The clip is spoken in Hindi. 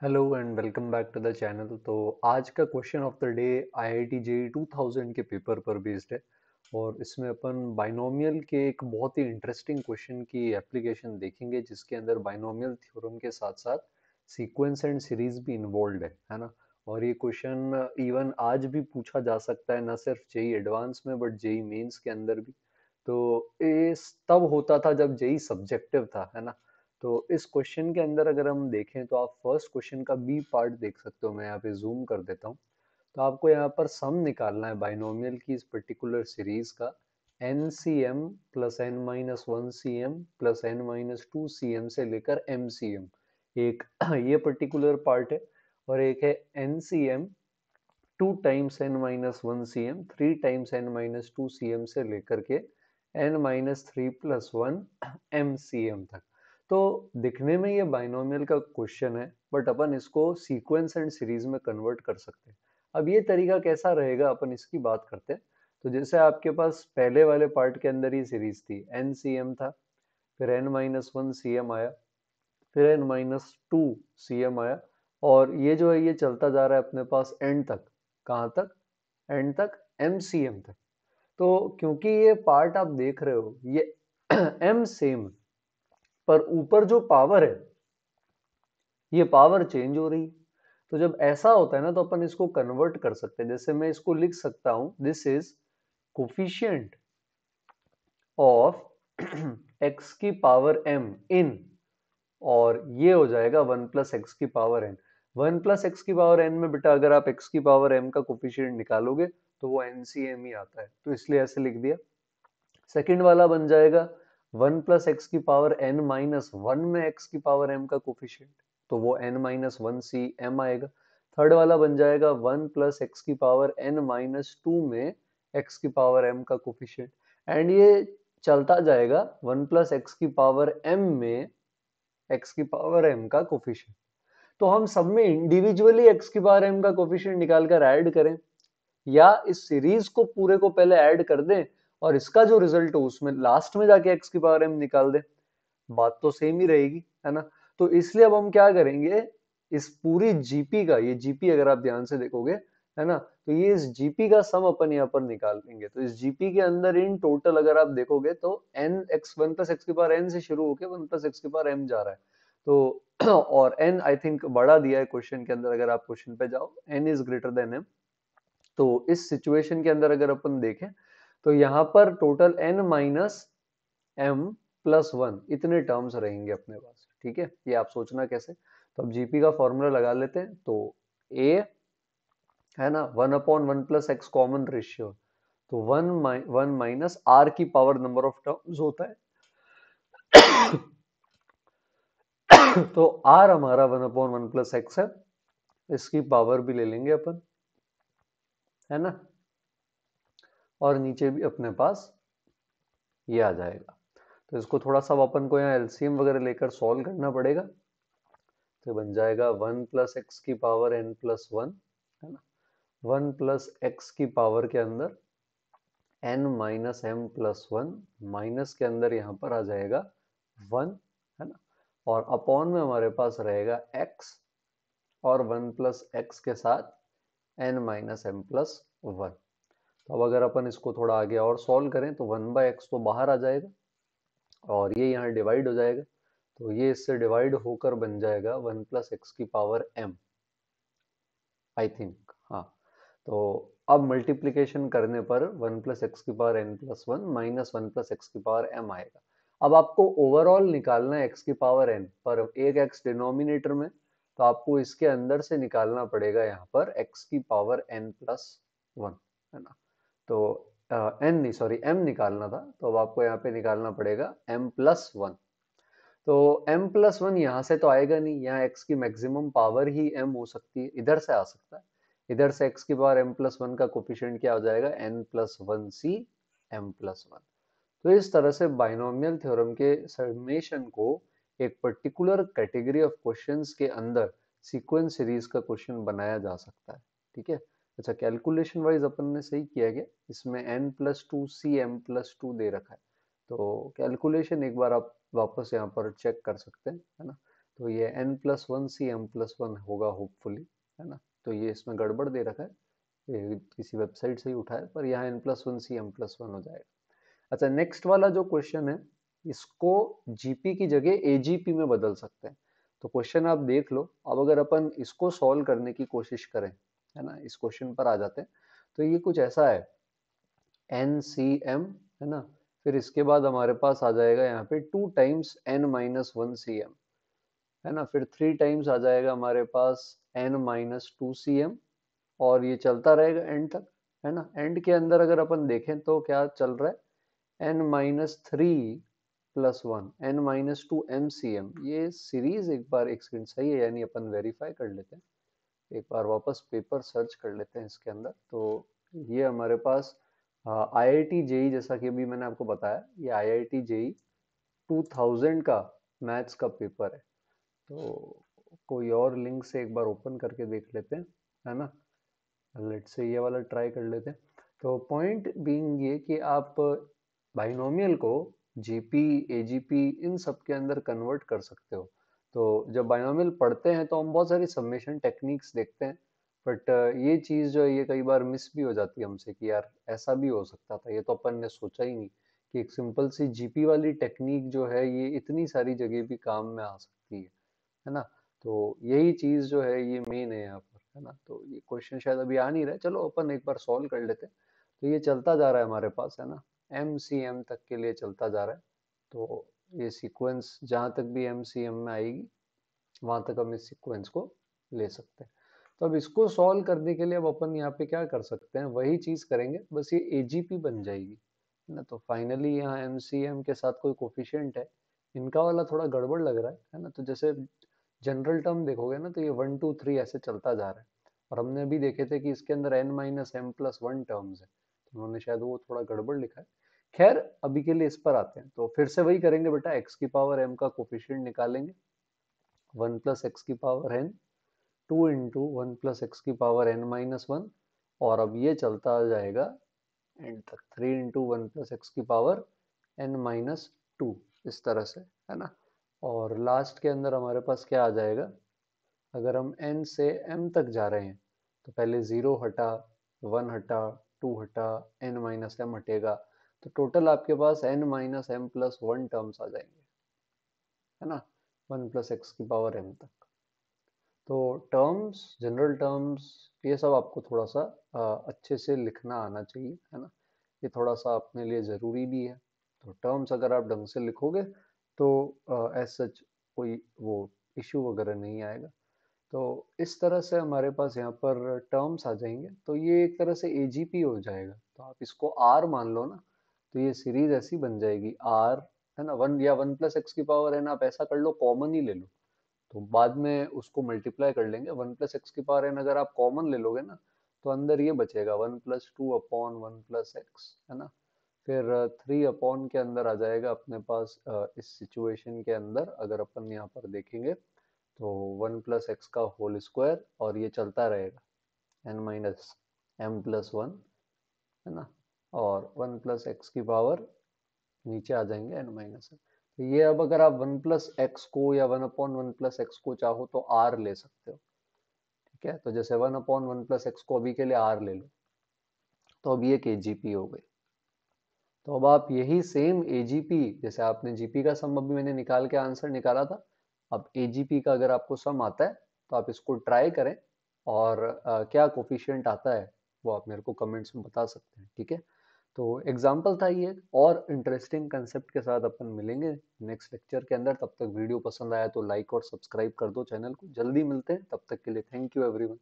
Hello and welcome back to the channel. तो आज का question of the day IIT JEE 2000 के पेपर पर बेस्ड है और इसमें अपन बाइनोमियल के एक बहुत ही इंटरेस्टिंग क्वेश्चन की एप्लीकेशन देखेंगे जिसके अंदर बाइनोमियल थ्योरम के साथ साथ सीक्वेंस एंड सीरीज भी इन्वॉल्व है ना। और ये क्वेश्चन इवन आज भी पूछा जा सकता है, ना सिर्फ जेईई एडवांस में बट जेईई मेंस के अंदर भी। तो ये तब होता था जब जेईई सब्जेक्टिव था, है ना। तो इस क्वेश्चन के अंदर अगर हम देखें तो आप फर्स्ट क्वेश्चन का बी पार्ट देख सकते हो। मैं यहाँ पे जूम कर देता हूँ। तो आपको यहाँ पर सम निकालना है बाइनोमियल की इस पर्टिकुलर सीरीज का, n C M plus n minus one C M plus n minus two C m से लेकर एम सी एम। एक ये पर्टिकुलर पार्ट है। और एक है n C m two times n minus one C m three times n minus two C m से लेकर के n minus three plus one m C m तक। तो दिखने में ये बाइनोमियल का क्वेश्चन है बट अपन इसको सीक्वेंस एंड सीरीज में कन्वर्ट कर सकते हैं। अब ये तरीका कैसा रहेगा, अपन इसकी बात करते हैं। तो जैसे आपके पास पहले वाले पार्ट के अंदर ही सीरीज थी, एन सी एम था, फिर n minus one C m आया, फिर n minus two C m आया, और ये जो है ये चलता जा रहा है अपने पास एंड तक। कहाँ तक? एंड तक, एम सी एम तक। तो क्योंकि ये पार्ट आप देख रहे हो ये एम सेम, पर ऊपर जो पावर है ये पावर चेंज हो रही है। तो जब ऐसा होता है ना तो अपन इसको कन्वर्ट कर सकते हैं। जैसे मैं इसको लिख सकता हूं, this is coefficient of x की पावर एम इन, और ये हो जाएगा वन प्लस एक्स की power n. One plus x की पावर एन में बेटा अगर आप एक्स की पावर एम का कोफिशिएंट निकालोगे तो वो एनसीएम ही आता है, तो इसलिए ऐसे लिख दिया। सेकंड वाला बन जाएगा वन प्लस एक्स की पावर एन माइनस वन में एक्स की पावर एम का कोफिशिएंट, तो वो n minus one C m आएगा। थर्ड वाला बन जाएगा वन प्लस एक्स की पावर एन माइनस टू में एक्स की पावर एम का कोफिशिएंट, एंड ये चलता जाएगा वन प्लस एक्स की पावर एम में एक्स की पावर एम का कोफिशिएंट। तो हम सब में इंडिविजुअली एक्स की पावर एम का कोफिशिएंट निकाल कर ऐड करें, या इस सीरीज को पूरे को पहले ऐड कर दें और इसका जो रिजल्ट हो उसमें लास्ट में जाके एक्स की पावर एम निकाल दें, बात तो सेम ही रहेगी, है ना। तो इसलिए अब हम क्या करेंगे, इस पूरी जीपी का, ये जीपी अगर आप ध्यान से देखोगे, है ना, तो ये इस जीपी का सम अपन यहाँ पर निकाल लेंगे। तो इस जीपी के अंदर इन टोटल अगर आप देखोगे तो n x one plus x की पावर एन से शुरू होकर वन प्लस एक्स की पावर एम जा रहा है। तो और एन आई थिंक बड़ा दिया है क्वेश्चन के अंदर, अगर आप क्वेश्चन पे जाओ n is greater than m. तो इस सिचुएशन के अंदर अगर अपन देखें तो यहाँ पर total n minus m plus one इतने टर्म्स रहेंगे अपने पास, ठीक है। ये आप सोचना कैसे। तो अब जीपी का फॉर्मूला लगा लेते हैं। तो ए है ना, one upon one plus x common ratio, तो वन माइनस आर की पावर नंबर ऑफ टर्म्स होता है। तो आर हमारा one upon one plus x है, इसकी पावर भी ले लेंगे अपन, है ना। और नीचे भी अपने पास ये आ जाएगा। तो इसको थोड़ा सा अपन को यहाँ एलसीएम वगैरह लेकर सॉल्व करना पड़ेगा। तो बन जाएगा वन प्लस एक्स की पावर एन प्लस वन, है ना। वन प्लस एक्स की पावर के अंदर n minus m plus one, minus के अंदर यहाँ पर आ जाएगा वन, है ना। और अपॉन में हमारे पास रहेगा एक्स, और वन प्लस एक्स के साथ n minus m plus one. तो अब अगर अपन इसको थोड़ा आगे और सॉल्व करें तो वन बाय एक्स तो बाहर आ जाएगा और ये यहाँ डिवाइड हो जाएगा। तो ये इससे डिवाइड होकर बन जाएगा वन प्लस एक्स की पावर एम, आई थिंक, हाँ। तो अब मल्टीप्लीकेशन करने पर वन प्लस एक्स की power n plus one minus one plus x की पावर एम आएगा। अब आपको ओवरऑल निकालना है एक्स की पावर एन, पर एक एक्स डिनोमिनेटर में, तो आपको इसके अंदर से निकालना पड़ेगा यहाँ पर एक्स की पावर एन प्लस वन, है ना। तो एन नहीं, सॉरी एम निकालना था, तो अब आपको यहाँ पे निकालना पड़ेगा एम प्लस वन। तो m प्लस वन यहाँ से तो आएगा नहीं, यहाँ x की मैक्सिमम पावर ही m हो सकती है, इधर से आ सकता है। इधर से x की पावर m प्लस वन का कोफिशिएंट क्या हो जाएगा, n प्लस वन सी m प्लस वन। तो इस तरह से बाइनोमियल थ्योरम के समेशन को एक पर्टिकुलर कैटेगरी ऑफ क्वेश्चंस के अंदर सीक्वेंस सीरीज का क्वेश्चन बनाया जा सकता है, ठीक है। अच्छा, कैलकुलेशन वाइज अपन ने सही किया गया, इसमें n plus two C M plus two दे रखा है। तो कैलकुलेशन एक बार आप वापस यहाँ पर चेक कर सकते हैं, है ना। तो ये n+1 होगा होपफुली, है ना। तो ये इसमें गड़बड़ दे रखा है, ये किसी वेबसाइट से ही उठा है, पर यहाँ n+1 हो जाएगा। अच्छा, नेक्स्ट वाला जो क्वेश्चन है, इसको जीपी की जगह एजीपी में बदल सकते हैं। तो क्वेश्चन आप देख लो। अब अगर अपन इसको सॉल्व करने की कोशिश करें, है ना, इस क्वेश्चन पर आ जाते हैं, तो ये कुछ ऐसा है, NCM, है ना। फिर इसके बाद हमारे पास आ जाएगा यहाँ पे 2 टाइम्स n-1 cm, है ना। फिर 3 टाइम्स आ जाएगा हमारे पास n-2 cm, और ये चलता रहेगा एंड तक, है ना। एंड के अंदर अगर अपन देखें तो क्या चल रहा है, n-3+1 n-2 mcm। ये सीरीज एक बार एक सेकंड सही है, यानी अपन वेरीफाई कर लेते हैं, एक बार वापस पेपर सर्च कर लेते हैं इसके अंदर। तो ये हमारे पास IIT जेई, जैसा कि अभी मैंने आपको बताया, ये IIT जेई 2000 का मैथ्स का पेपर है। तो कोई और लिंक से एक बार ओपन करके देख लेते हैं, है ना। लेट्स से ये वाला ट्राई कर लेते हैं। तो पॉइंट बीइंग ये कि आप बाइनोमियल को जीपी, एजीपी इन सब के अंदर कन्वर्ट कर सकते हो। तो जब बाइनोमियल पढ़ते हैं तो हम बहुत सारी समेशन टेक्निक्स देखते हैं, बट ये चीज़ जो है ये कई बार मिस भी हो जाती है हमसे कि यार ऐसा भी हो सकता था, ये तो अपन ने सोचा ही नहीं कि एक सिंपल सी जीपी वाली टेक्निक जो है ये इतनी सारी जगह भी काम में आ सकती है ना। तो यही चीज जो है ये मेन है यहाँ पर, है ना। तो ये क्वेश्चन शायद अभी आ नहीं रहा है, चलो अपन एक बार सॉल्व कर लेते हैं। तो ये चलता जा रहा है हमारे पास, है ना, MCM तक के लिए चलता जा रहा है। तो ये सीक्वेंस जहाँ तक भी MCM में आएगी वहां तक हम इस सीक्वेंस को ले सकते हैं। तो अब इसको सॉल्व करने के लिए अब अपन यहाँ पे क्या कर सकते हैं, वही चीज करेंगे, बस ये AGP बन जाएगी, है ना। तो फाइनली यहाँ MCM के साथ कोई कोफिशिएंट है, इनका वाला थोड़ा गड़बड़ लग रहा है ना। तो जैसे जनरल टर्म देखोगे ना, तो ये 1 2 3 ऐसे चलता जा रहा है, और हमने अभी देखे थे कि इसके अंदर n-m+1 टर्म्स है, तो उन्होंने शायद वो थोड़ा गड़बड़ लिखा है। खैर, अभी के लिए इस पर आते हैं, तो फिर से वही करेंगे बेटा, x⁻m का कोफिशिएंट निकालेंगे, 1+x⁻n 2 × 1+x⁻n-1, और अब ये चलता जाएगा एंड तक, 3 × 1+x⁻n-2, इस तरह से, है ना। और लास्ट के अंदर हमारे पास क्या आ जाएगा, अगर हम n से m तक जा रहे हैं तो पहले 0 हटा, 1 हटा, 2 हटा, n-m हटेगा, तो टोटल आपके पास n-m+1 टर्म्स आ जाएंगे, है ना, 1+x⁻m तक। तो टर्म्स, जनरल टर्म्स, ये सब आपको थोड़ा सा अच्छे से लिखना आना चाहिए, है ना। ये थोड़ा सा अपने लिए ज़रूरी भी है। तो टर्म्स अगर आप ढंग से लिखोगे तो एज सच कोई वो इश्यू वगैरह नहीं आएगा। तो इस तरह से हमारे पास यहाँ पर टर्म्स आ जाएंगे, तो ये एक तरह से AGP हो जाएगा। तो आप इसको R मान लो ना, तो ये सीरीज ऐसी बन जाएगी R, है ना, 1 या 1+x⁻n, आप ऐसा कर लो, कॉमन ही ले लो, तो बाद में उसको मल्टीप्लाई कर लेंगे। 1+x⁻n अगर आप कॉमन ले लोगे ना, तो अंदर ये बचेगा 1+2/1+x, है ना। फिर 3 के अंदर आ जाएगा अपने पास, इस सिचुएशन के अंदर अगर अपन यहाँ पर देखेंगे तो 1+x का होल स्क्वायर, और ये चलता रहेगा n-m+1, है ना। और 1+x की पावर नीचे आ जाएंगे n-m। तो ये अब अगर आप 1+x को या 1/1+x को चाहो तो r ले सकते हो, ठीक है। तो जैसे 1/1+x को अभी के लिए r ले लो, तो अब ये KGP हो गई। तो अब आप यही सेम AGP, जैसे आपने GP का सम अभी मैंने निकाल के आंसर निकाला था, अब AGP का अगर आपको सम आता है तो आप इसको ट्राई करें, और क्या कोफिशिएंट आता है वो आप मेरे को कमेंट्स में बता सकते हैं, ठीक है। तो एग्जाम्पल था ये, और इंटरेस्टिंग कंसेप्ट के साथ अपन मिलेंगे नेक्स्ट लेक्चर के अंदर। तब तक वीडियो पसंद आया तो लाइक और सब्सक्राइब कर दो चैनल को। जल्दी मिलते हैं, तब तक के लिए थैंक यू एवरीवन।